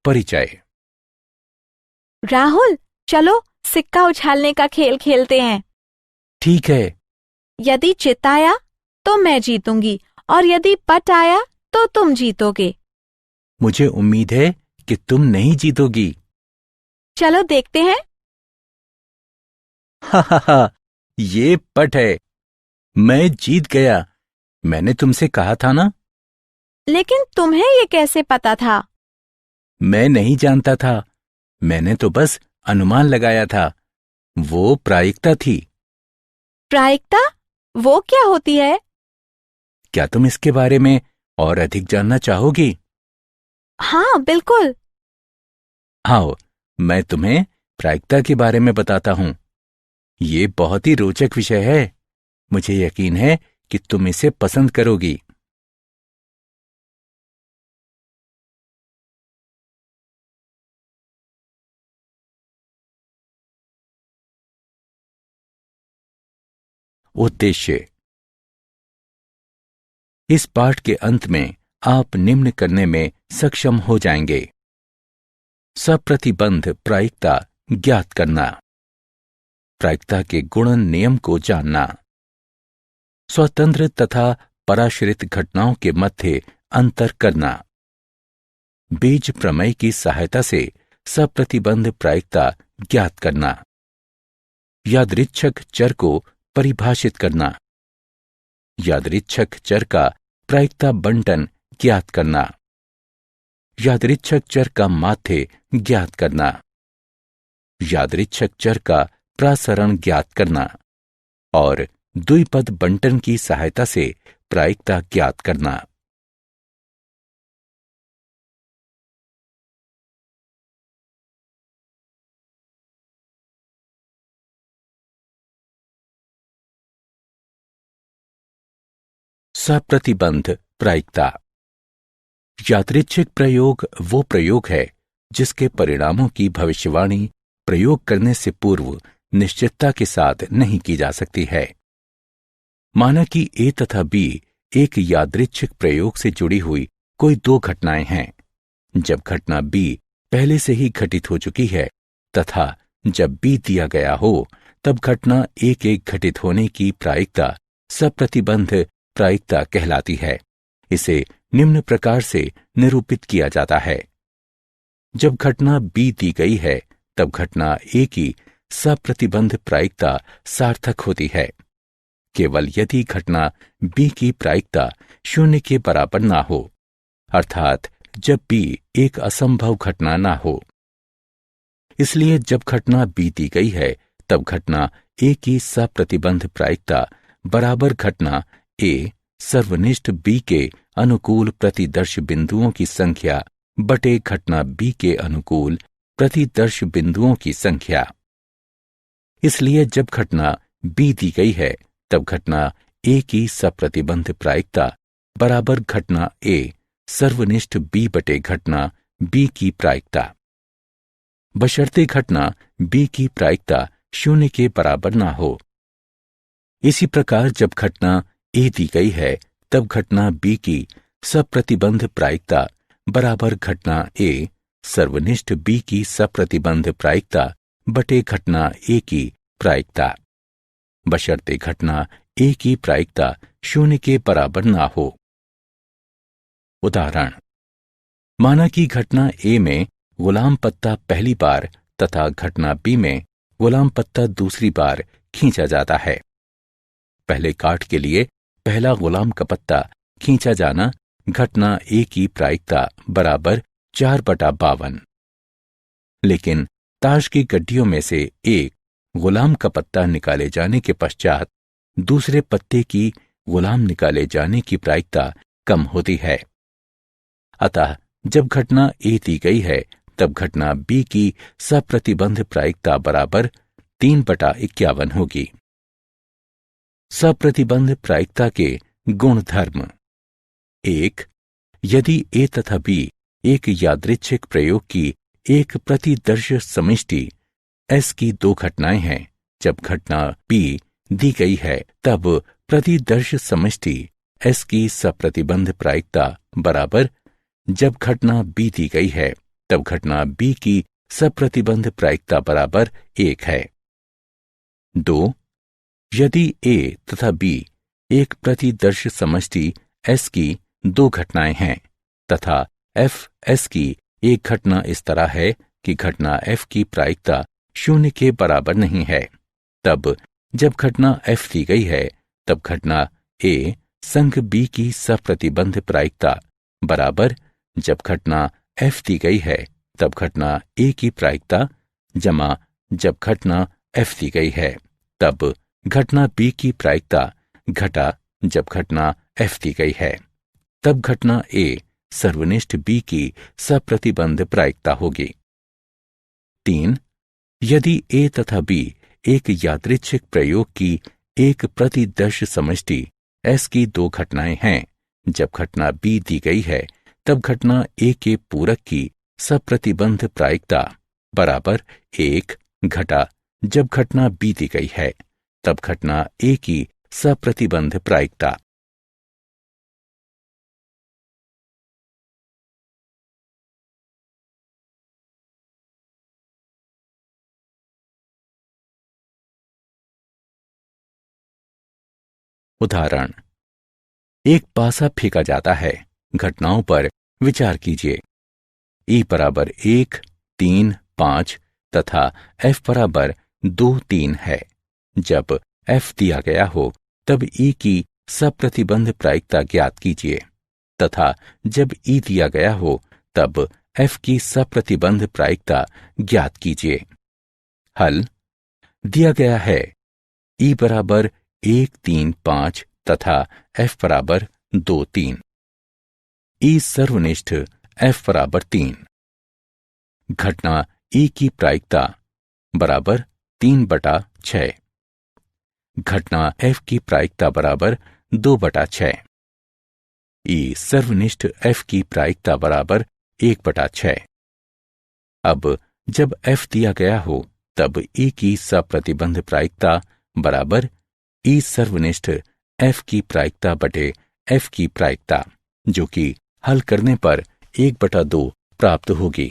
परिचय। राहुल, चलो सिक्का उछालने का खेल खेलते हैं। ठीक है। यदि चित आया तो मैं जीतूंगी और यदि पट आया तो तुम जीतोगे। मुझे उम्मीद है कि तुम नहीं जीतोगी। चलो देखते हैं। हा, ये पट है। मैं जीत गया। मैंने तुमसे कहा था ना। लेकिन तुम्हें ये कैसे पता था? मैं नहीं जानता था। मैंने तो बस अनुमान लगाया था। वो प्रायिकता थी। प्रायिकता? वो क्या होती है? क्या तुम इसके बारे में और अधिक जानना चाहोगी? हाँ, बिल्कुल। आओ, मैं तुम्हें प्रायिकता के बारे में बताता हूं। ये बहुत ही रोचक विषय है। मुझे यकीन है कि तुम इसे पसंद करोगी। उद्देश्य। इस पाठ के अंत में आप निम्न करने में सक्षम हो जाएंगे। सप्रतिबंध प्रायिकता ज्ञात करना। प्रायिकता के गुणन नियम को जानना। स्वतंत्र तथा पराश्रित घटनाओं के मध्य अंतर करना। बीज प्रमेय की सहायता से सप्रतिबंध प्रायिकता ज्ञात करना। यादृच्छक चर को परिभाषित करना। यादृच्छक चर का प्रायिकता बंटन ज्ञात करना। यादृच्छक चर का माध्य ज्ञात करना। यादृच्छक चर का प्रसरण ज्ञात करना और द्विपद बंटन की सहायता से प्रायिकता ज्ञात करना। सप्रतिबंध प्रायिकता। यादृच्छिक प्रयोग वो प्रयोग है जिसके परिणामों की भविष्यवाणी प्रयोग करने से पूर्व निश्चितता के साथ नहीं की जा सकती है। माना कि ए तथा बी एक यादृच्छिक प्रयोग से जुड़ी हुई कोई दो घटनाएं हैं। जब घटना बी पहले से ही घटित हो चुकी है तथा जब बी दिया गया हो, तब घटना एक एक घटित होने की प्रायिकता सप्रतिबंध प्रायिकता कहलाती है। इसे निम्न प्रकार से निरूपित किया जाता है। जब घटना बी दी गई है, तब घटना ए की सप्रतिबंध प्रायिकता सार्थक होती है, केवल यदि घटना बी की प्रायिकता 0 के बराबर ना हो, अर्थात जब बी एक असंभव घटना ना हो। इसलिए जब घटना बी दी गई है, तब घटना ए की सप्रतिबंध प्रायिकता बराबर घटना ए सर्वनिष्ठ बी के अनुकूल प्रतिदर्श बिंदुओं की संख्या बटे घटना बी के अनुकूल प्रतिदर्श बिंदुओं की संख्या। इसलिए जब घटना बी दी गई है, तब घटना ए की सप्रतिबंध प्रायिकता बराबर घटना ए सर्वनिष्ठ बी बटे घटना बी की प्रायिकता, बशर्ते घटना बी की प्रायिकता 0 के बराबर ना हो। इसी प्रकार जब घटना ए दी गई है, तब घटना बी की सप्रतिबंध प्रायिकता बराबर घटना ए सर्वनिष्ठ बी की सप्रतिबंध प्रायिकता बटे घटना ए की प्रायिकता, बशर्ते घटना ए की प्रायिकता 0 के बराबर ना हो। उदाहरण। माना कि घटना ए में गुलाम पत्ता पहली बार तथा घटना बी में गुलाम पत्ता दूसरी बार खींचा जाता है। पहले काट के लिए पहला गुलाम का पत्ता खींचा जाना घटना ए की प्रायिकता बराबर 4/52। लेकिन ताश की गड्डियों में से एक गुलाम का पत्ता निकाले जाने के पश्चात दूसरे पत्ते की गुलाम निकाले जाने की प्रायिकता कम होती है। अतः जब घटना ए दी गई है, तब घटना बी की सप्रतिबंध प्रायिकता बराबर 3/51 होगी। सप्रतिबंध प्रायिकता के गुणधर्म। 1. यदि ए तथा बी एक यादृच्छिक प्रयोग की एक प्रतिदर्श समिष्टि एस की दो घटनाएं हैं, जब घटना बी दी गई है, तब प्रतिदर्श समष्टि एस की सप्रतिबंध प्रायिकता बराबर जब घटना बी दी गई है, तब घटना B की सप्रतिबंध प्रायिकता बराबर 1 है। 2. यदि A तथा B एक प्रतिदर्श समष्टि S की दो घटनाएं हैं तथा F S की एक घटना इस तरह है कि घटना F की प्रायिकता 0 के बराबर नहीं है, तब जब घटना F दी गई है तब घटना A संघ B की सप्रतिबंध प्रायिकता बराबर जब घटना F दी गई है तब घटना A की प्रायिकता जमा जब घटना F दी गई है तब घटना B की प्रायिकता घटा जब घटना F दी गई है, तब घटना A सर्वनिष्ठ B की सप्रतिबंध प्रायिकता होगी। 3. यदि A तथा B एक यादृच्छिक प्रयोग की एक प्रतिदर्श समष्टि S की दो घटनाएं हैं, जब घटना B दी गई है तब घटना A के पूरक की सप्रतिबंध प्रायिकता बराबर 1 घटा जब घटना B दी गई है तब घटना A की सप्रतिबंध प्रायिकता। उदाहरण, एक पासा फेंका जाता है। घटनाओं पर विचार कीजिए। E बराबर 1, 3, 5 तथा F बराबर 2, 3 है। जब F दिया गया हो तब E की सप्रतिबंध प्रायिकता ज्ञात कीजिए तथा जब E दिया गया हो तब F की सप्रतिबंध प्रायिकता ज्ञात कीजिए। हल दिया गया है E बराबर 1, 3, 5 तथा F बराबर 2, 3। E सर्वनिष्ठ F बराबर 3। घटना E की प्रायिकता बराबर 3/6। घटना F की प्रायिकता बराबर 2/6। E सर्वनिष्ठ F की प्रायिकता बराबर 1/6। अब जब F दिया गया हो तब E की सप्रतिबंध प्रायिकता बराबर E सर्वनिष्ठ F की प्रायिकता बटे F की प्रायिकता, जो कि हल करने पर 1/2 प्राप्त होगी।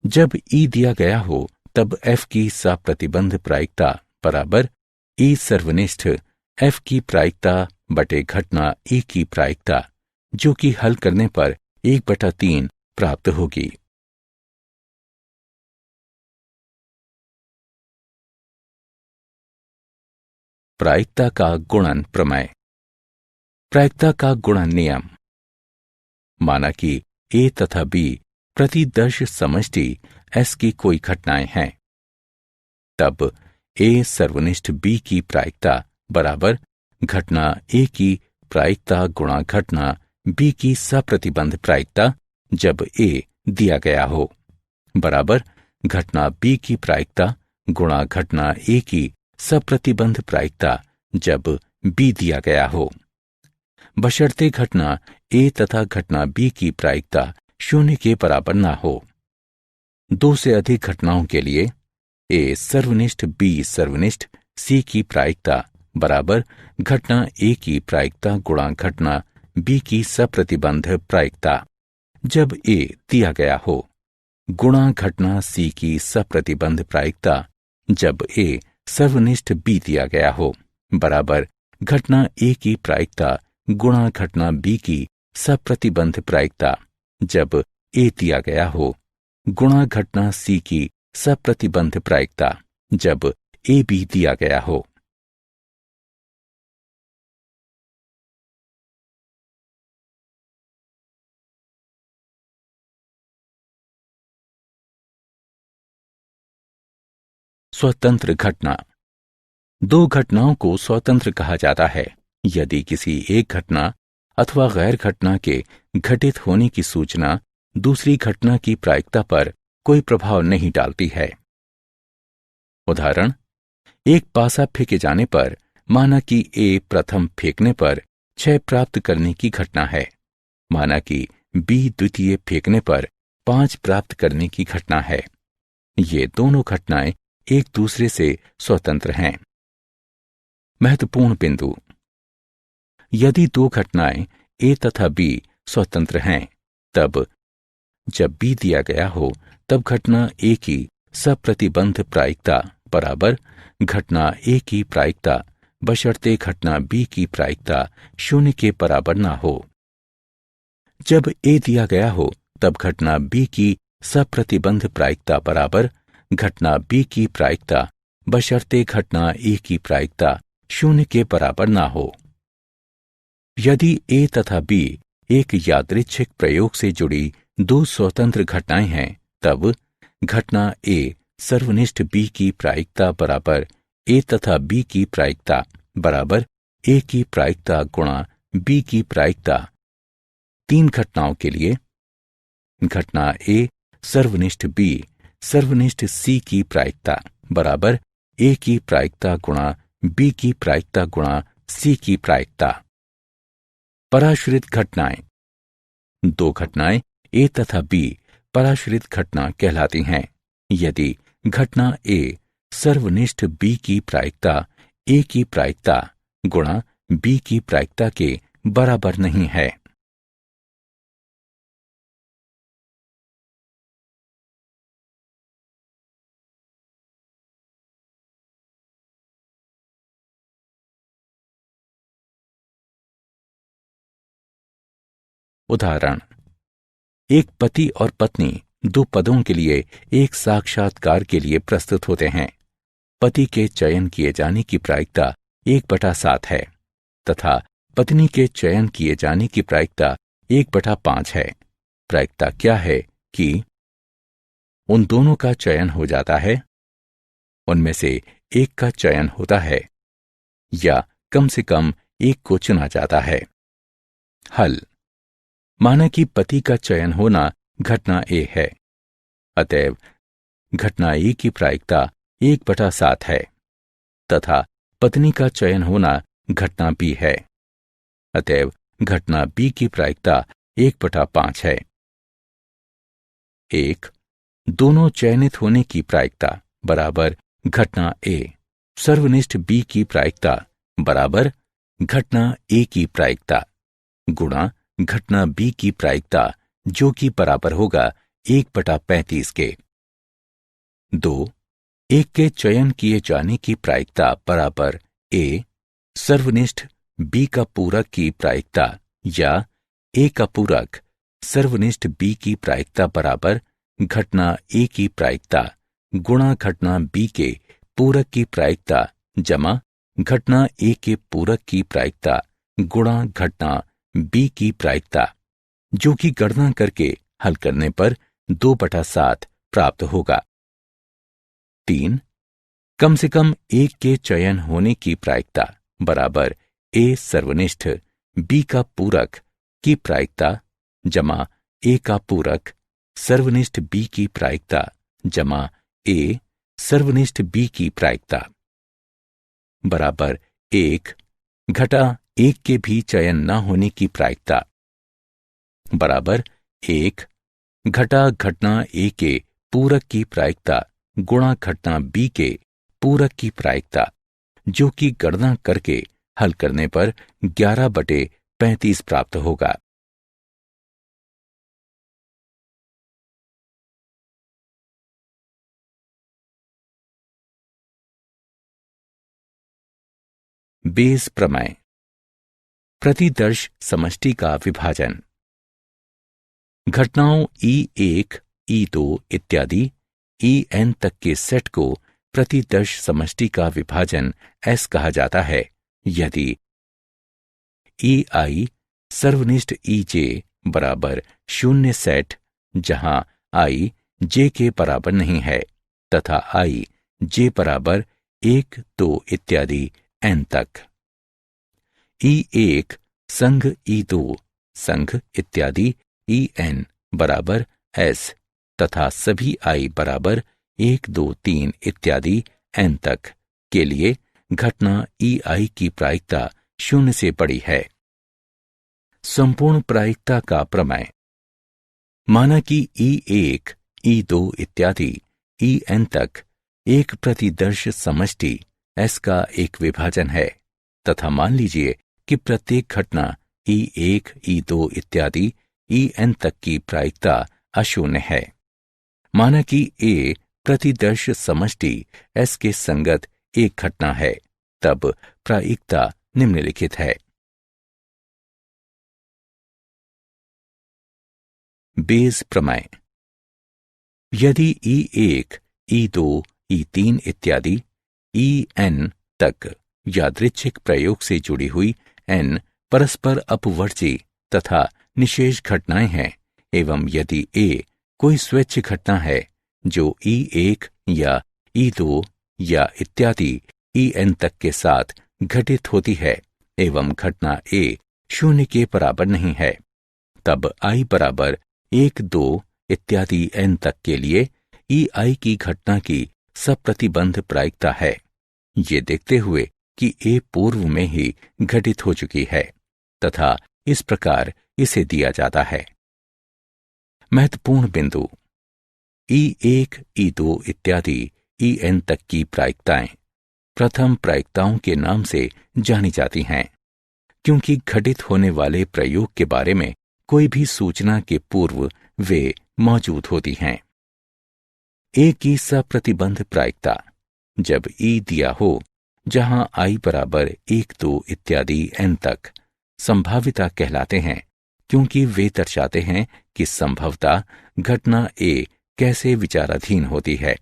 जब E दिया गया हो तब F की सप्रतिबंध प्रायिकता बराबर E सर्वनिष्ठ F की प्रायिकता बटे घटना E की प्रायिकता, जो कि हल करने पर 1/3 प्राप्त होगी। प्रायिकता का गुणन प्रमेय। प्रायिकता का गुणन नियम। माना कि A तथा B प्रतिदर्श समष्टि S की कोई घटनाएं हैं, तब A सर्वनिष्ठ B की प्रायिकता बराबर घटना A की प्रायिकता गुणा घटना B की सप्रतिबंध प्रायिकता जब A दिया गया हो बराबर घटना B की प्रायिकता गुणा घटना A की सप्रतिबंध प्रायिकता जब B दिया गया हो, बशर्ते घटना A तथा घटना B की प्रायिकता 0 के बराबर ना हो। 2 से अधिक घटनाओं के लिए A सर्वनिष्ठ B सर्वनिष्ठ C की प्रायिकता बराबर घटना A की प्रायिकता गुणा घटना B की सप्रतिबंध प्रायिकता जब A दिया गया हो गुणा घटना C की सप्रतिबंध प्रायिकता जब A सर्वनिष्ठ B दिया गया हो बराबर घटना A की प्रायिकता गुणा घटना B की सप्रतिबंध प्रायिकता जब A दिया गया हो गुणा घटना C की सप्रतिबंध प्रायिकता जब A B दिया गया हो। स्वतंत्र घटना। दो घटनाओं को स्वतंत्र कहा जाता है यदि किसी एक घटना अथवा गैर घटना के घटित होने की सूचना दूसरी घटना की प्रायिकता पर कोई प्रभाव नहीं डालती है। उदाहरण, एक पासा फेंके जाने पर माना कि A प्रथम फेंकने पर 6 प्राप्त करने की घटना है, माना कि B द्वितीय फेंकने पर 5 प्राप्त करने की घटना है। ये दोनों घटनाएं एक दूसरे से स्वतंत्र हैं। महत्वपूर्ण बिंदु। यदि दो घटनाएं A तथा B स्वतंत्र हैं, तब जब बी दिया गया हो तब घटना ए की सप्रतिबंध प्रायिकता बराबर घटना ए की प्रायिकता बशर्ते घटना बी की प्रायिकता 0 के बराबर ना हो। जब ए दिया गया हो तब घटना बी की सप्रतिबंध प्रायिकता बराबर घटना बी की प्रायिकता बशर्ते घटना ए की प्रायिकता 0 के बराबर ना हो। यदि ए तथा बी एक यादृच्छिक प्रयोग से जुड़ी दो स्वतंत्र घटनाएं हैं तब घटना ए सर्वनिष्ठ बी की प्रायिकता बराबर ए तथा बी की प्रायिकता बराबर ए की प्रायिकता गुणा बी की प्रायिकता। 3 घटनाओं के लिए घटना ए सर्वनिष्ठ बी सर्वनिष्ठ सी की प्रायिकता बराबर ए की प्रायिकता गुणा बी की प्रायिकता गुणा सी की प्रायिकता। पराश्रित घटनाएं। 2 घटनाएं ए तथा बी पराश्रित घटना कहलाती हैं यदि घटना ए सर्वनिष्ठ बी की प्रायिकता ए की प्रायिकता गुणा बी की प्रायिकता के बराबर नहीं है। उदाहरण, एक पति और पत्नी 2 पदों के लिए एक साक्षात्कार के लिए प्रस्तुत होते हैं। पति के चयन किए जाने की प्रायिकता 1/7 है तथा पत्नी के चयन किए जाने की प्रायिकता 1/5 है। प्रायिकता क्या है कि उन दोनों का चयन हो जाता है, उनमें से एक का चयन होता है या कम से कम एक को चुना जाता है। हल। माना कि पति का चयन होना घटना ए है, अतएव घटना ए की प्रायिकता 1/7 है तथा पत्नी का चयन होना घटना बी है, अतएव घटना बी की प्रायिकता 1/5 है। 1. दोनों चयनित होने की प्रायिकता बराबर घटना ए सर्वनिष्ठ बी की प्रायिकता बराबर घटना ए की प्रायिकता गुणा घटना बी की प्रायिकता जो कि बराबर होगा 1/35 के। 2. एक के चयन किए जाने की प्रायिकता बराबर ए सर्वनिष्ठ बी का पूरक की प्रायिकता या ए का पूरक सर्वनिष्ठ बी की प्रायिकता बराबर घटना ए की प्रायिकता गुणा घटना बी के पूरक की प्रायिकता जमा घटना ए के पूरक की प्रायिकता गुणा घटना बी की प्रायिकता, जो कि गणना करके हल करने पर 2/7 प्राप्त होगा। 3. कम से कम एक के चयन होने की प्रायिकता बराबर ए सर्वनिष्ठ बी का पूरक की प्रायिकता जमा ए का पूरक सर्वनिष्ठ बी की प्रायिकता जमा ए सर्वनिष्ठ बी की प्रायिकता बराबर 1 घटा एक के भी चयन न होने की प्रायिकता बराबर 1 घटा घटना ए के पूरक की प्रायिकता गुणा घटना बी के पूरक की प्रायिकता, जो कि गणना करके हल करने पर 11/35 प्राप्त होगा। बेस प्रमेय। प्रतिदर्श समष्टि का विभाजन। घटनाओं E1, E2 इत्यादि En तक के सेट को प्रतिदर्श समष्टि का विभाजन S कहा जाता है यदि EI सर्वनिष्ठ EJ बराबर 0 सेट जहां I J के बराबर नहीं है तथा I J बराबर 1, 2 इत्यादि N तक। E1 संघ E2 संघ इत्यादि En बराबर S तथा सभी I बराबर 1, 2, 3 इत्यादि N तक के लिए घटना EI की प्रायिकता 0 से बड़ी है। संपूर्ण प्रायिकता का प्रमेय। माना कि E1, E2 इत्यादि En तक एक प्रतिदर्श समष्टि S का एक विभाजन है तथा मान लीजिए कि प्रत्येक घटना E1, E2 इत्यादि En तक की प्रायिकता अशून्य है। माना कि ए प्रतिदर्श समष्टि एस के संगत एक घटना है, तब प्रायिकता निम्नलिखित है। बेस प्रमेय। यदि E1, E2, E3 इत्यादि En तक यादृच्छिक प्रयोग से जुड़ी हुई n परस्पर अपवर्ती तथा निशेष घटनाएं हैं, एवं यदि A कोई स्वैच्छ घटना है जो E1 या E2 या इत्यादि En तक के साथ घटित होती है, एवं घटना A शून्य के बराबर नहीं है, तब I बराबर 1, 2 इत्यादि n तक के लिए EI की घटना की सप्रतिबंध प्रायिकता है, ये देखते हुए कि A पूर्व में ही घटित हो चुकी है, तथा इस प्रकार इसे दिया जाता है। महत्वपूर्ण बिंदु। E1, E2 इत्यादि En तक की प्रायिकताएं प्रथम प्रायिकताओं के नाम से जानी जाती हैं, क्योंकि घटित होने वाले प्रयोग के बारे में कोई भी सूचना के पूर्व वे मौजूद होती हैं। A की सप्रतिबंध प्रायिकता। जब E दिया हो, जहां I बराबर 1, 2 इत्यादि n तक संभाविता कहलाते हैं, क्योंकि वे दर्शाते हैं कि संभवतः घटना A कैसे विचाराधीन होती है।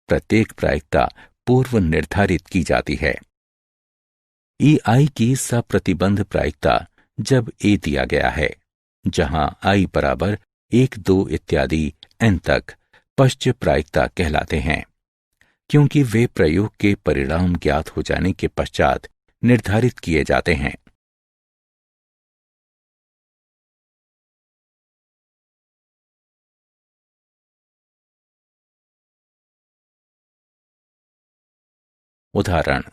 प्रत्येक प्रायिकता पूर्व निर्धारित की जाती है। EI की सप्रतिबंध प्रायिकता जब A दिया गया है, जहां I बराबर 1, 2 इत्यादि n तक पश्च प्रायिकता कहलाते हैं, क्योंकि वे प्रयोग के परिणाम ज्ञात हो जाने के पश्चात निर्धारित किए जाते हैं। उदाहरण।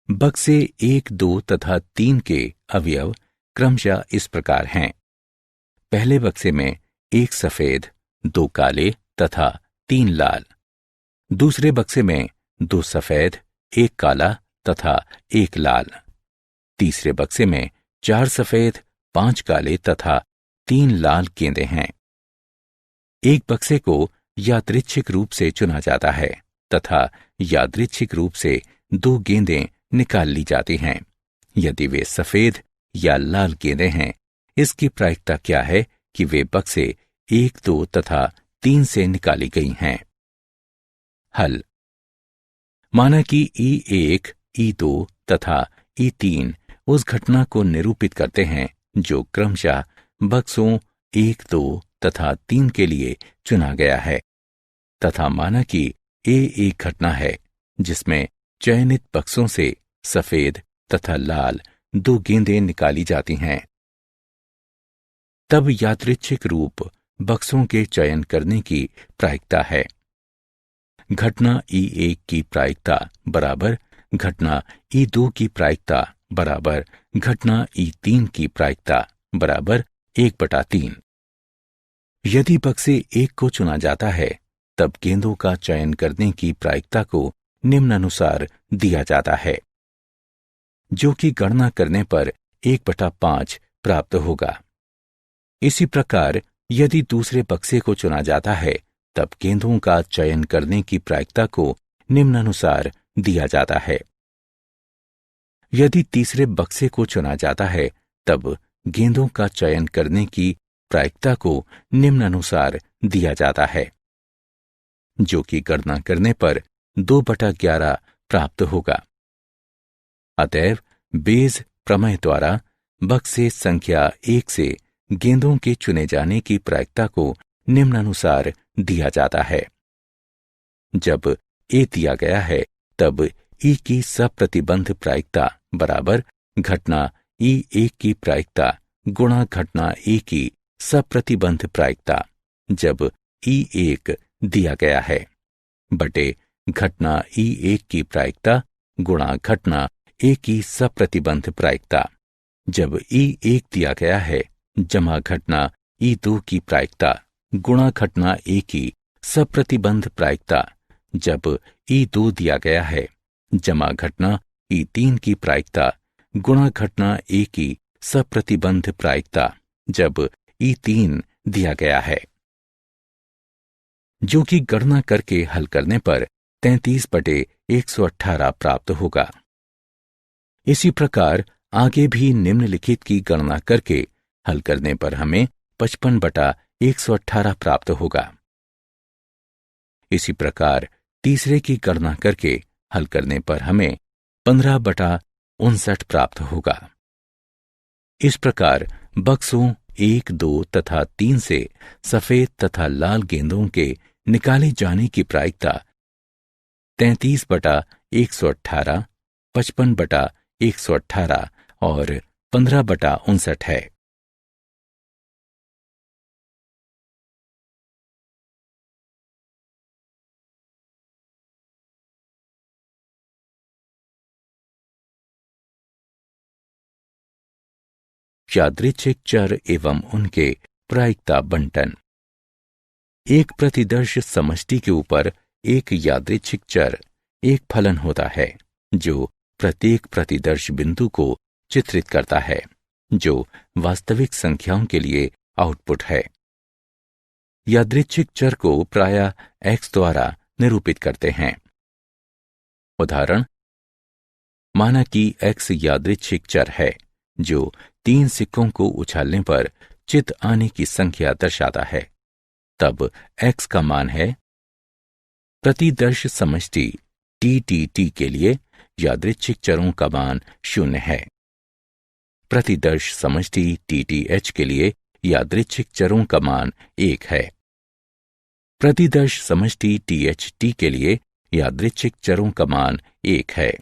बक्से 1, 2 तथा 3 के अवयव क्रमशः इस प्रकार हैं। पहले बक्से में 1 सफेद, 2 काले तथा 3 लाल। दूसरे बक्से में 2 सफेद, 1 काला तथा 1 लाल। तीसरे बक्से में 4 सफेद, 5 काले तथा 3 लाल गेंदें हैं। एक बक्से को यादृच्छिक रूप से चुना जाता है तथा यादृच्छिक रूप से 2 गेंदें निकाल ली जाती हैं। यदि वे सफेद या लाल गेंदें हैं, इसकी प्रायिकता क्या है कि वे बक्से 1, 2 तथा 3 से निकाली गई हैं। हल। माना कि E1, E2 तथा E3 उस घटना को निरूपित करते हैं जो क्रमशः बक्सों 1, 2 तथा 3 के लिए चुना गया है, तथा माना कि A एक घटना है जिसमें चयनित बक्सों से सफेद तथा लाल 2 गेंदें निकाली जाती हैं। तब यादृच्छिक रूप बक्सों के चयन करने की प्रायिकता है। घटना E1 की प्रायिकता बराबर घटना E2 की प्रायिकता बराबर घटना E3 की प्रायिकता बराबर 1/3। यदि बक्से 1 को चुना जाता है, तब गेंदों का चयन करने की प्रायिकता को निम्नानुसार दिया जाता है, जो कि गणना करने पर 1/5 प्राप्त होगा। इसी प्रकार यदि दूसरे बक्से को चुना जाता है, तब गेंदों का चयन करने की प्रायिकता को निम्नानुसार दिया जाता है। यदि तीसरे बक्से को चुना जाता है, तब गेंदों का चयन करने की प्रायिकता को निम्नानुसार दिया जाता है, जो कि गणना करने पर 2/11 प्राप्त होगा। अतएव बेज प्रमेय द्वारा बक्से संख्या 1 से गेंदों के चुने जाने की प्रायिकता को निम्नानुसार दिया जाता है। जब A दिया गया है, तब E की सप्रतिबंध प्रायिकता बराबर घटना E1 की प्रायिकता गुणा घटना A की सप्रतिबंध प्रायिकता जब E1 दिया गया है, बटे घटना E1 की प्रायिकता गुणा घटना A की सप्रतिबंध प्रायिकता जब E1 दिया गया है, जमा घटना E2 की प्रायिकता गुणा घटना A की सप्रतिबंध प्रायिकता जब E2 दिया गया है, जमा घटना E3 की प्रायिकता गुणा घटना A की सप्रतिबंध प्रायिकता जब E3 दिया गया है। जो कि गणना करके हल करने पर 33/118 प्राप्त होगा। इसी प्रकार आगे भी निम्नलिखित की गणना करके हल करने पर हमें 55/118 प्राप्त होगा। इसी प्रकार तीसरे की गणना करके हल करने पर हमें 15/59 प्राप्त होगा। इस प्रकार बक्सों 1, 2 तथा 3 से सफेद तथा लाल गेंदों के निकाले जाने की प्रायिकता 33/118, 55/118 और 15/59 है। यादृच्छिक चर एवं उनके प्रायिकता बंटन। एक प्रतिदर्श समष्टि के ऊपर एक यादृच्छिक चर एक फलन होता है जो प्रत्येक प्रतिदर्श बिंदु को चित्रित करता है, जो वास्तविक संख्याओं के लिए आउटपुट है। यादृच्छिक चर को प्रायः x द्वारा निरूपित करते हैं। उदाहरण, माना कि x यादृच्छिक चर है जो 3 सिक्कों को उछालने पर चित आने की संख्या दर्शाता है। तब x का मान है। प्रतिदर्श समष्टि TTT के लिए यादृच्छिक चरों का मान 0 है। प्रतिदर्श समष्टि TTH के लिए यादृच्छिक चरों का मान 1 है। प्रतिदर्श समष्टि THT के लिए यादृच्छिक चरों का मान 1 है।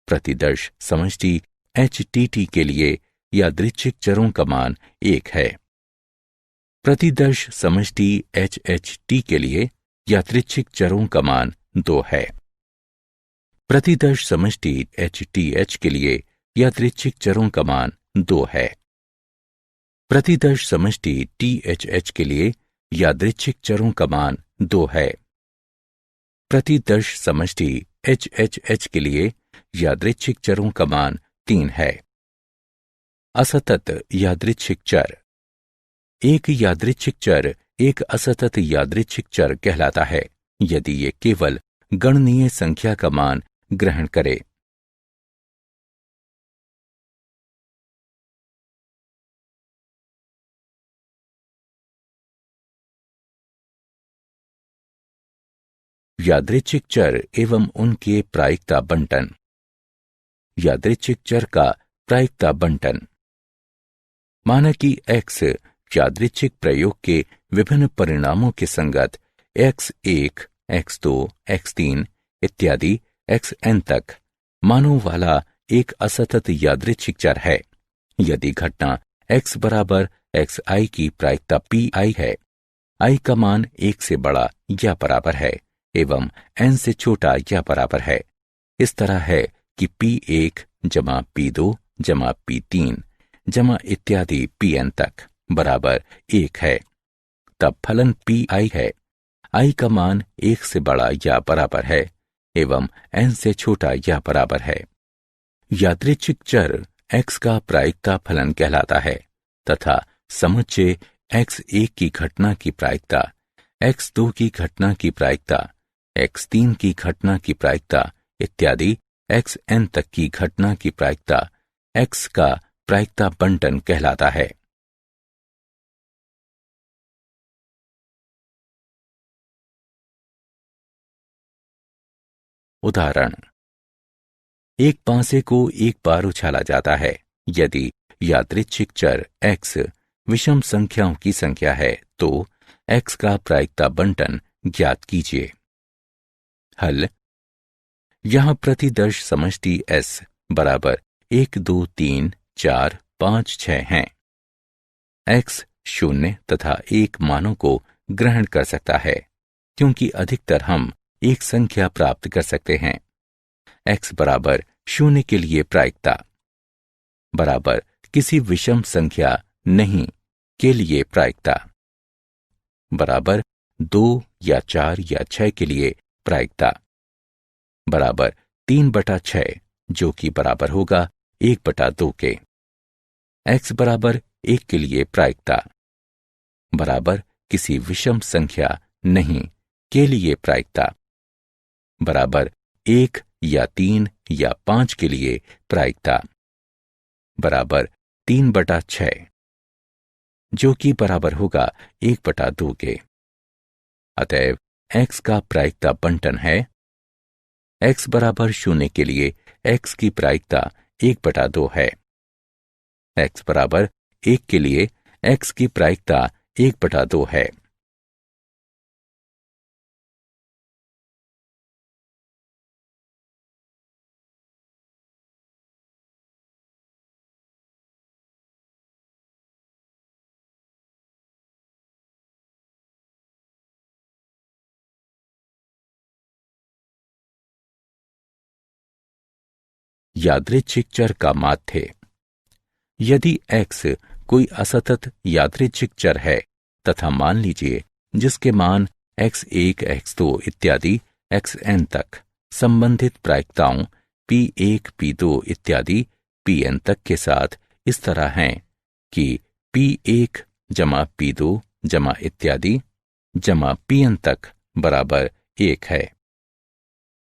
प्रतिदर्श समष्टि HTT के लिए यादृच्छिक चरों का मान 1 है। प्रतिदर्श समष्टि HHT के लिए यादृच्छिक चरों का मान 2 है। प्रतिदर्श समष्टि HTH के लिए यादृच्छिक चरों का मान 2 है। प्रतिदर्श समष्टि THH के लिए यादृच्छिक चरों का मान 2 है। प्रतिदर्श समष्टि HHH के लिए यादृच्छिक चरों का मान 3 है। असतत यादृच्छिक चर। एक यादृच्छिक चर एक असतत यादृच्छिक चर कहलाता है यदि ये केवल गणनीय संख्या का मान ग्रहण करे। यादृच्छिक चर एवं उनके प्रायिकता बंटन। यादृच्छिक चर का प्रायिकता बंटन। माना कि x यादृच्छिक प्रयोग के विभिन्न परिणामों के संगत x1, x2, x3 इत्यादि xn तक मानों वाला एक असतत यादृच्छिक चर है। यदि घटना x बराबर xi की प्रायिकता pi है, i का मान 1 से बड़ा या बराबर है एवं n से छोटा या बराबर है। इस तरह है कि p1 जमा p2 जमा p3 जमा इत्यादि pn तक बराबर 1 है, तब फलन pi है। i का मान 1 से बड़ा या बराबर है एवं n से छोटा या बराबर है। यादृच्छिक चर x का प्रायिकता फलन कहलाता है तथा समुच्चय x1 की घटना की प्रायिकता, x2 की घटना की प्रायिकता, x3 की घटना की प्रायिकता इत्यादि xn तक की घटना की प्रायिकता x का प्रायिकता बंटन कहलाता है। उदाहरण, एक पांसे को एक बार उछाला जाता है। यदि यादृच्छिक चर x विषम संख्याओं की संख्या है तो x का प्रायिकता बंटन ज्ञात कीजिए। हल। यहां प्रतिदर्श समष्टि S बराबर 1, 2, 3, 4, 5, 6 हैं। x 0 तथा 1 मानों को ग्रहण कर सकता है क्योंकि अधिकतर हम एक संख्या प्राप्त कर सकते हैं। x बराबर 0 के लिए प्रायिकता बराबर किसी विषम संख्या नहीं के लिए प्रायिकता बराबर 2 या 4 या 6 के लिए प्रायिकता बराबर 3/6 जो कि बराबर होगा 1/2 के। x बराबर 1 के लिए प्रायिकता बराबर किसी विषम संख्या नहीं के लिए प्रायिकता बराबर 1 या 3 या 5 के लिए प्रायिकता बराबर 3/6 जो कि बराबर होगा 1/2 के। अतएव x का प्रायिकता बंटन है x बराबर 0 के लिए x की प्रायिकता 1/2 है। x बराबर 1 के लिए x की प्रायिकता 1/2 है। यादृच्छिक चर का माध्य। यदि x कोई असतत यादृच्छिक चर है तथा मान लीजिए जिसके मान x1, x2 इत्यादि xn तक संबंधित प्रायिकताओं p1, p2 इत्यादि pn तक के साथ इस तरह हैं कि p1 जमा p2 जमा इत्यादि जमा pn तक बराबर 1 है,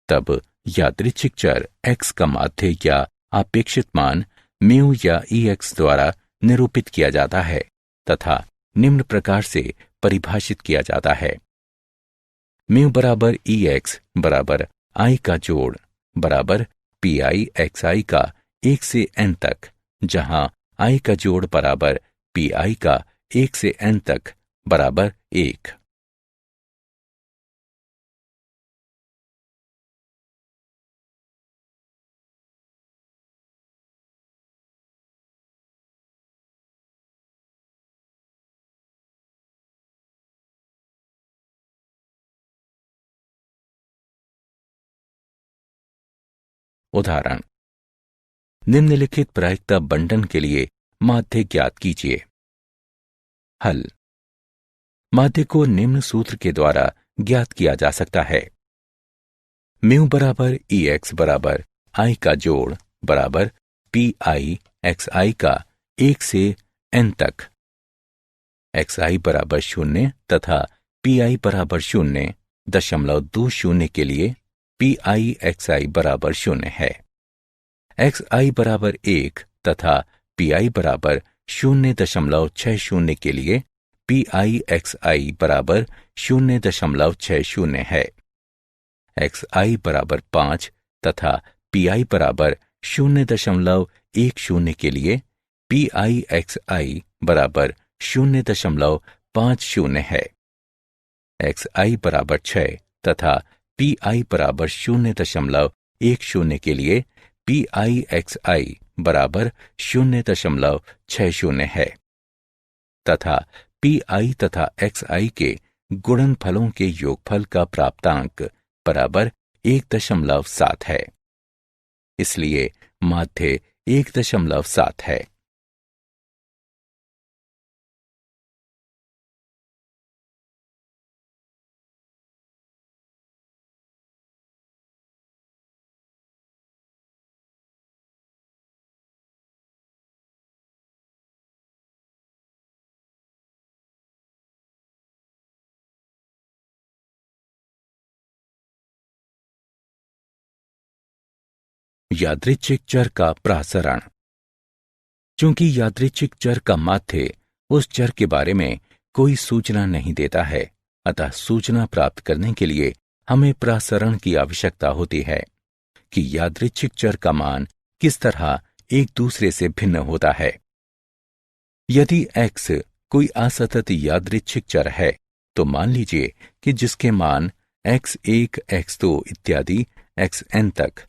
तब यादृच्छिक चर x का माध्य या अपेक्षित मान म्यू या ex द्वारा निरूपित किया जाता है तथा निम्न प्रकार से परिभाषित किया जाता है। म्यू बराबर ex बराबर i का जोड़ बराबर pi xi का 1 से n तक, जहां i का जोड़ बराबर pi का 1 से n तक बराबर 1। उदाहरण, निम्नलिखित प्रायिकता बंटन के लिए माध्य ज्ञात कीजिए। हल। माध्य को निम्न सूत्र के द्वारा ज्ञात किया जा सकता है। म्यू बराबर ex बराबर i का जोड़ बराबर pi xi का 1 से n तक, xi बराबर 0 तथा pi बराबर 0.20 के लिए pi xi बराबर 0 है। xi बराबर 1 तथा pi बराबर 0.60 के लिए pi xi बराबर 0.60 है। xi बराबर 5 तथा pi बराबर 0.10 के लिए pi xi बराबर 0.50 है। xi बराबर 6 तथा pi बराबर 0.10 के लिए pi xi बराबर 0.60 है तथा pi तथा xi के गुणनफलों के योगफल का प्राप्तांक बराबर 1.7 है। इसलिए माध्य 1.7 है। यादृच्छिक चर का प्रसरण। चूंकि यादृच्छिक चर का माध्य उस चर के बारे में कोई सूचना नहीं देता है, अतः सूचना प्राप्त करने के लिए हमें प्रसरण की आवश्यकता होती है कि यादृच्छिक चर का मान किस तरह एक दूसरे से भिन्न होता है। यदि x कोई असतत यादृच्छिक चर है तो मान लीजिए कि जिसके मान x1, x2 इत्यादि xn तक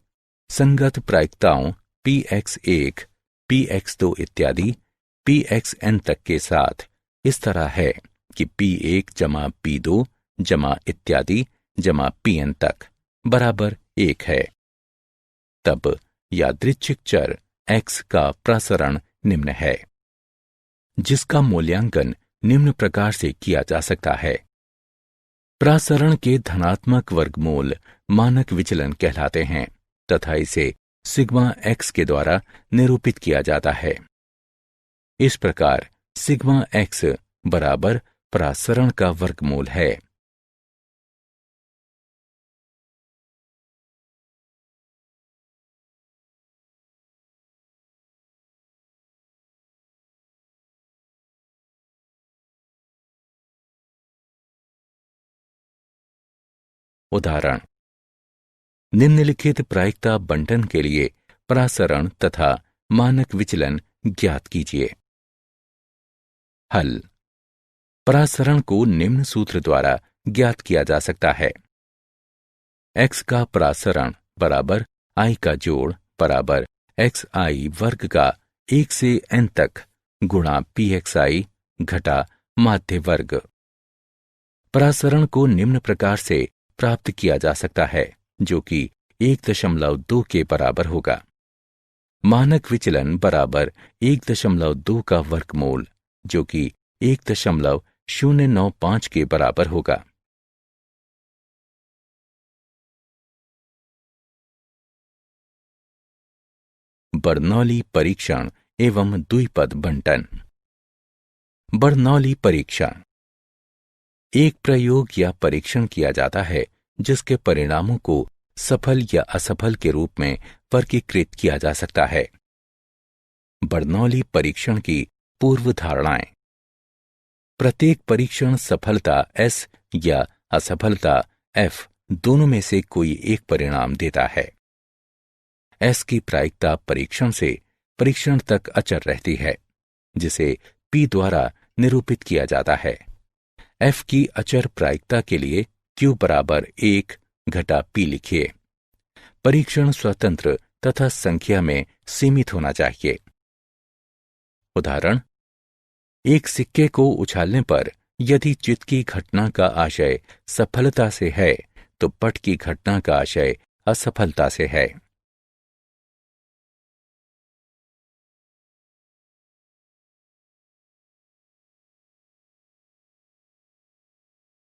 संगत प्रायिकताओं px1, px2 इत्यादि pxn तक के साथ इस तरह है कि p1 जमा p2 जमा इत्यादि जमा pn तक बराबर 1 है, तब यादृच्छिक चर x का प्रसरण निम्न है, जिसका मूल्यांकन निम्न प्रकार से किया जा सकता है। प्रसरण के धनात्मक वर्गमूल मानक विचलन कहलाते हैं तथा इसे सिग्मा x के द्वारा निरूपित किया जाता है। इस प्रकार सिग्मा x बराबर प्रसरण का वर्गमूल है। उदाहरण, निम्नलिखित प्रायिकता बंटन के लिए परासरण तथा मानक विचलन ज्ञात कीजिए। हल। परासरण को निम्न सूत्र द्वारा ज्ञात किया जा सकता है। x का परासरण बराबर i का जोड़ बराबर xi वर्ग का 1 से n तक गुणा pxi घटा माध्य वर्ग। परासरण को निम्न प्रकार से प्राप्त किया जा सकता है, जो कि 1.2 के बराबर होगा। मानक विचलन बराबर 1.2 का वर्गमूल, जो कि 1.095 के बराबर होगा। बर्नौली परीक्षण एवं द्विपद बंटन। बर्नौली परीक्षण एक प्रयोग या परीक्षण किया जाता है जिसके परिणामों को सफल या असफल के रूप में वर्गीकृत किया जा सकता है। बर्नौली परीक्षण की पूर्व धारणाएं। प्रत्येक परीक्षण सफलता S या असफलता F दोनों में से कोई एक परिणाम देता है। S की प्रायिकता परीक्षण से परीक्षण तक अचर रहती है, जिसे P द्वारा निरूपित किया जाता है। F की अचर प्रायिकता के लिए Q बराबर 1 घटा P लिखिए। परीक्षण स्वतंत्र तथा संख्या में सीमित होना चाहिए। उदाहरण, एक सिक्के को उछालने पर यदि चित्त की घटना का आशय सफलता से है तो पट की घटना का आशय असफलता से है।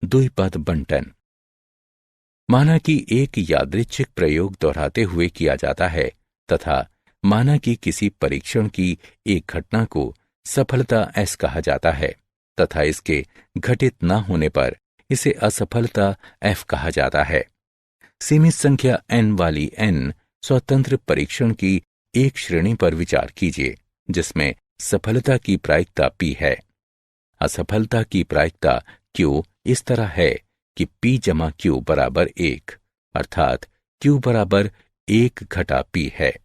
द्विपद बंटन। माना कि एक यादृच्छिक प्रयोग दोहराते हुए किया जाता है तथा माना कि किसी परीक्षण की एक घटना को सफलता S कहा जाता है तथा इसके घटित न होने पर इसे असफलता F कहा जाता है। सीमित संख्या n वाली n स्वतंत्र परीक्षण की एक श्रेणी पर विचार कीजिए जिसमें सफलता की प्रायिकता P है। असफलता की प्रायिकता Q इस तरह है कि P जमा Q बराबर 1, अर्थात Q बराबर 1 घटा P है।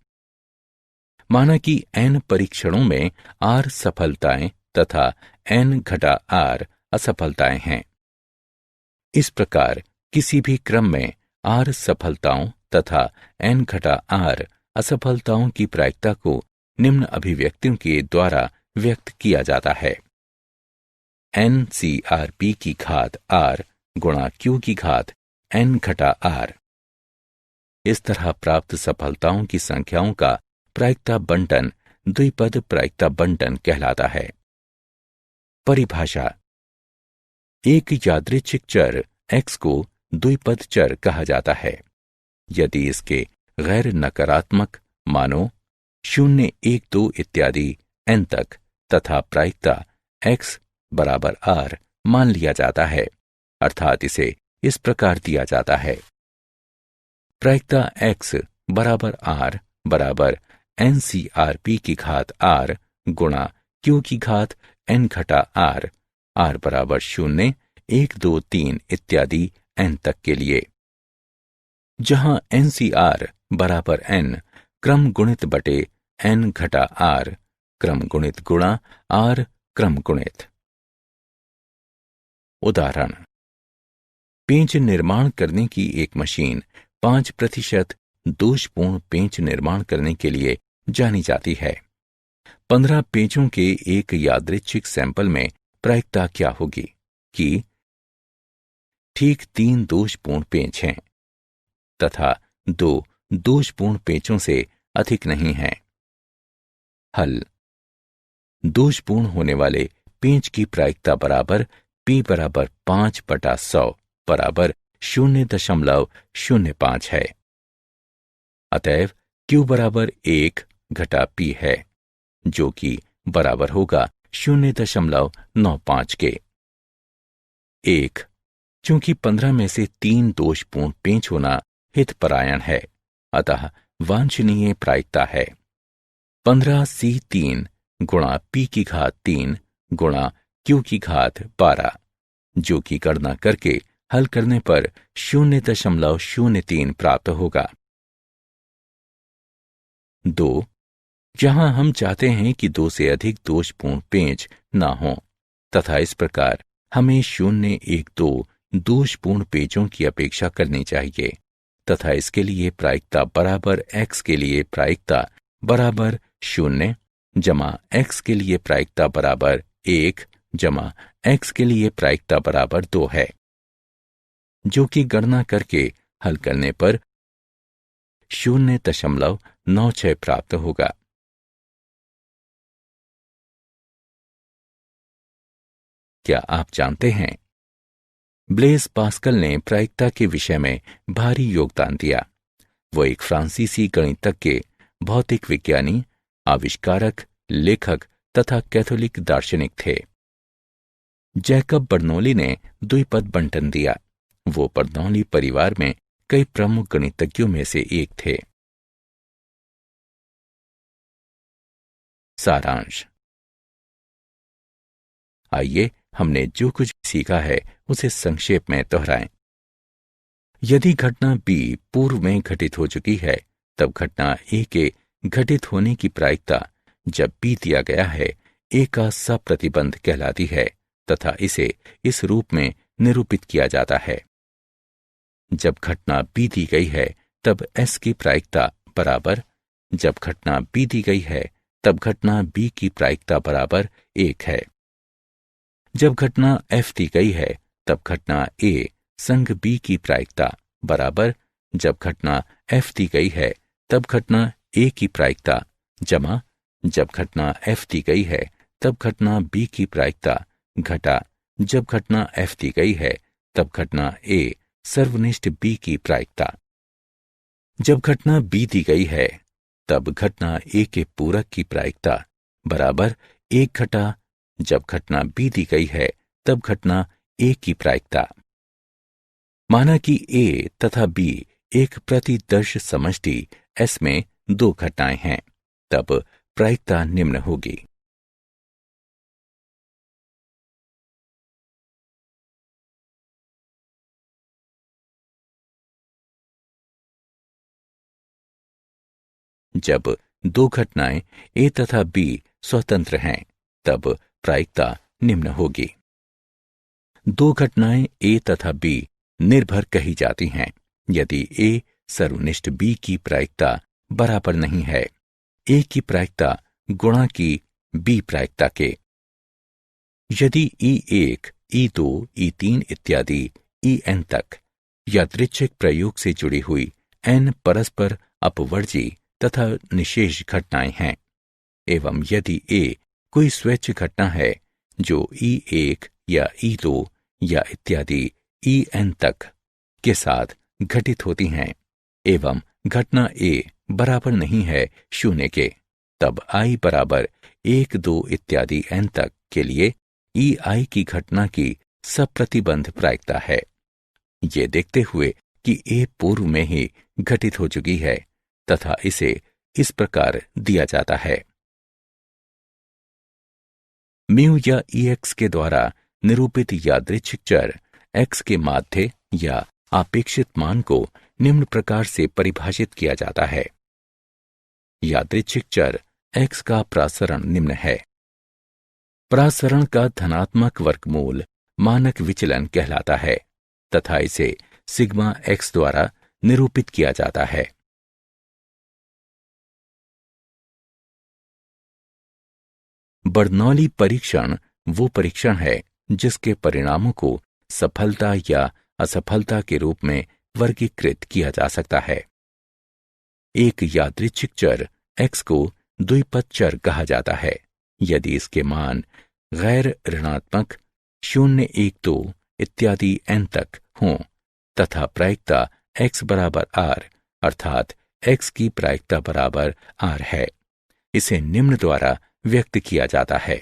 माना कि n परीक्षणों में R सफलताएं तथा n घटा R असफलताएं हैं। इस प्रकार किसी भी क्रम में R सफलताओं तथा n घटा R असफलताओं की प्रायिकता को निम्न अभिव्यक्तियों के द्वारा व्यक्त किया जाता है। NCRP की घात R गुणा Q की घात n घटा R। इस तरह प्राप्त सफलताओं की संख्याओं का प्रायिकता बंटन द्विपद प्रायिकता बंटन कहलाता है। परिभाषा। एक यादृच्छिक चर x को द्विपद चर कहा जाता है यदि इसके गैर नकारात्मक मानों 0, 1, 2 इत्यादि n तक तथा प्रायिकता x बराबर R मान लिया जाता है, अर्थात इसे इस प्रकार दिया जाता है। प्रायिकता x बराबर R बराबर NCRP की घात R गुणा Q की घात n घटा R, R बराबर 0, 1, 2, 3 इत्यादि n तक के लिए, जहां NCR बराबर n क्रम गुणित बटे n घटा R क्रम गुणित गुणा R क्रम गुणित। उदाहरण, पेंच निर्माण करने की एक मशीन 5% दोषपूर्ण पेंच निर्माण करने के लिए जानी जाती है। 15 पेंचों के एक यादृच्छिक सैंपल में प्रायिकता क्या होगी कि ठीक 3 दोषपूर्ण पेंच हैं तथा 2 दोषपूर्ण पेंचों से अधिक नहीं हैं। हल। दोषपूर्ण होने वाले पेंच की प्रायिकता बराबर P बराबर 5/100 बराबर 0.05 है। अतएव Q बराबर 1 घटा P है, जो कि बराबर होगा 0.95 के। 1. चूंकि 15 में से 3 दोषपूर्ण पेंच होना हितपरायण है, अतः वांछनीय प्रायिकता है 15C3 गुणा P की घात 3 गुणा Q की घात 12, जो कि गणना करके हल करने पर 0.03 प्राप्त होगा। 2. जहां हम चाहते हैं कि 2 से अधिक दोषपूर्ण पेंच ना हो तथा इस प्रकार हमें 0, 1, 2 दोषपूर्ण पेंचों की अपेक्षा करनी चाहिए तथा इसके लिए प्रायिकता बराबर x के लिए प्रायिकता बराबर 0 जमा x के लिए प्रायिकता बराबर 1 जमा x के लिए प्रायिकता बराबर 2 है, जो कि गणना करके हल करने पर 0.96 प्राप्त होगा। क्या आप जानते हैं ब्लेज पास्कल ने प्रायिकता के विषय में भारी योगदान दिया। वो एक फ्रांसीसी गणितज्ञ, भौतिक विज्ञानी, आविष्कारक, लेखक तथा कैथोलिक दार्शनिक थे। जैकब बर्नौली ने द्विपद बंटन दिया। वो बर्नौली परिवार में कई प्रमुख गणितज्ञों में से एक थे। सारांश। आइए हमने जो कुछ सीखा है उसे संक्षेप में दोहराएं। यदि घटना B पूर्व में घटित हो चुकी है, तब घटना A के घटित होने की प्रायिकता जब B दिया गया है A का सप्रतिबंध कहलाती है तथा इसे इस रूप में निरूपित किया जाता है। जब घटना B दी गई है तब S की प्रायिकता बराबर, जब घटना B दी गई है तब घटना B की प्रायिकता बराबर 1 है। जब घटना F दी गई है तब घटना A संग B की प्रायिकता बराबर, जब घटना F दी गई है तब घटना A की प्रायिकता जमा, जब घटना F दी गई है तब घटना B की प्रायिकता घटा, जब घटना F दी गई है तब घटना A सर्वनिष्ठ B की प्रायिकता। जब घटना B दी गई है तब घटना A के पूरक की प्रायिकता बराबर 1 घटा, जब घटना B दी गई है तब घटना A की प्रायिकता। माना कि A तथा B एक प्रतिदर्श समष्टि S में 2 घटनाएं हैं, तब प्रायिकता निम्न होगी। जब 2 घटनाएं A तथा B स्वतंत्र हैं, तब प्रायिकता निम्न होगी। 2 घटनाएं A तथा B निर्भर कही जाती हैं यदि A सर्वनिष्ठ B की प्रायिकता बराबर नहीं है A की प्रायिकता गुणा की B प्रायिकता के। यदि E1, E2, E3 इत्यादि En तक यादृच्छिक प्रयोग से जुड़ी हुई n परस्पर अपवर्जी तथा निशेष घटनाएं हैं एवं यदि A कोई स्वैच्छिक घटना है जो E1 या E2 या इत्यादि En तक के साथ घटित होती हैं एवं घटना A बराबर नहीं है 0 के, तब I बराबर 1, 2 इत्यादि n तक के लिए EI की घटना की सप्रतिबंध प्रायिकता है। ये देखते हुए कि A पूर्व में ही घटित हो चुकी है तथा इसे इस प्रकार दिया जाता है। म्यू या EX के द्वारा निरूपित यादृच्छिक चर X के माध्य या आपेक्षित मान को निम्न प्रकार से परिभाषित किया जाता है। यादृच्छिक चर X का प्रासरण निम्न है। प्रासरण का धनात्मक वर्गमूल मानक विचलन कहलाता है तथा इसे सिग्मा X द्वारा निरूपित किया जाता है। बर्नौली परीक्षण वो परीक्षण है जिसके परिणामों को सफलता या असफलता के रूप में वर्गीकृत किया जा सकता है। एक यादृच्छिक चर X को द्विपद चर कहा जाता है यदि इसके मान गैर ऋणात्मक 0, 1, 2 इत्यादि n तक हों तथा प्रायिकता X बराबर R अर्थात X की प्रायिकता बराबर R है। इसे निम्न द्वारा व्यक्त किया जाता है।